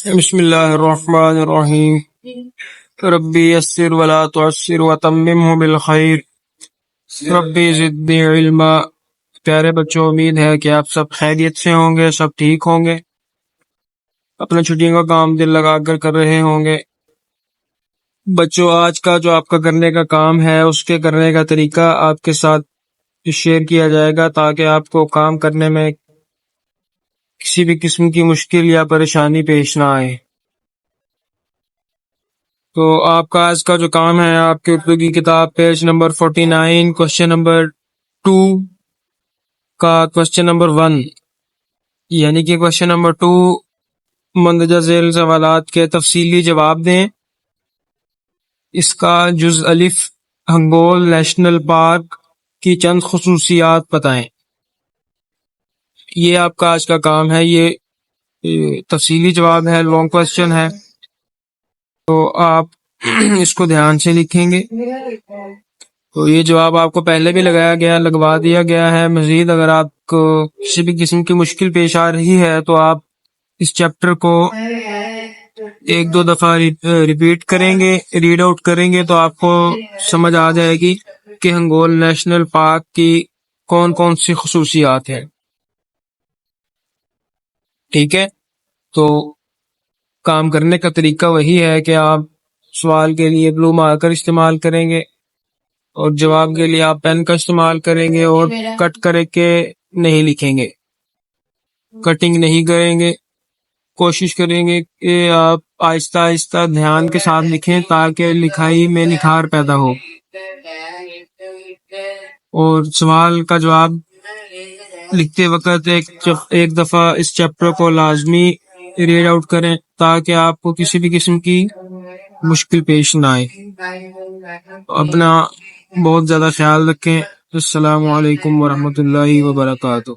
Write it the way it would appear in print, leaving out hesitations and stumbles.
بسم اللہ الرحمن الرحیم ربی یسر ولا تعسر وتممہ بالخیر ربی زدنی علما۔ پیارے بچوں، امید ہے کہ آپ سب خیریت سے ہوں گے، سب ٹھیک ہوں گے، اپنے چھٹیوں کا کام دل لگا کر رہے ہوں گے۔ بچوں، آج کا جو آپ کا کرنے کا کام ہے اس کے کرنے کا طریقہ آپ کے ساتھ شیئر کیا جائے گا تاکہ آپ کو کام کرنے میں کسی بھی قسم کی مشکل یا پریشانی پیش نہ آئے۔ تو آپ کا آج کا جو کام ہے، آپ کے اردو کی کتاب پیج نمبر 49 کوشچن نمبر 2 کا کوشچن نمبر 1، یعنی کہ کوشچن نمبر 2 مندرجہ ذیل سوالات کے تفصیلی جواب دیں۔ اس کا جز الف ہنگول نیشنل پارک کی چند خصوصیات بتائیں۔ یہ آپ کا آج کا کام ہے، یہ تفصیلی جواب ہے، لانگ کوشچن ہے، تو آپ اس کو دھیان سے لکھیں گے۔ تو یہ جواب آپ کو پہلے بھی لگوا دیا گیا ہے۔ مزید اگر آپ کو کسی بھی قسم کی مشکل پیش آ رہی ہے تو آپ اس چیپٹر کو ایک دو دفعہ ریپیٹ کریں گے، ریڈ آؤٹ کریں گے تو آپ کو سمجھ آ جائے گی کہ ہنگول نیشنل پارک کی کون کون سی خصوصیات ہیں۔ ٹھیک ہے، تو کام کرنے کا طریقہ وہی ہے کہ آپ سوال کے لیے بلو مارکر استعمال کریں گے اور جواب کے لیے آپ پین کا استعمال کریں گے، اور کٹ کر کے نہیں لکھیں گے، کٹنگ نہیں کریں گے۔ کوشش کریں گے کہ آپ آہستہ آہستہ دھیان کے ساتھ لکھیں تاکہ لکھائی میں نکھار پیدا ہو، اور سوال کا جواب لکھتے وقت ایک دفعہ اس چیپٹر کو لازمی ریڈ آؤٹ کریں تاکہ آپ کو کسی بھی قسم کی مشکل پیش نہ آئے۔ اپنا بہت زیادہ خیال رکھیں۔ السلام علیکم ورحمۃ اللہ وبرکاتہ۔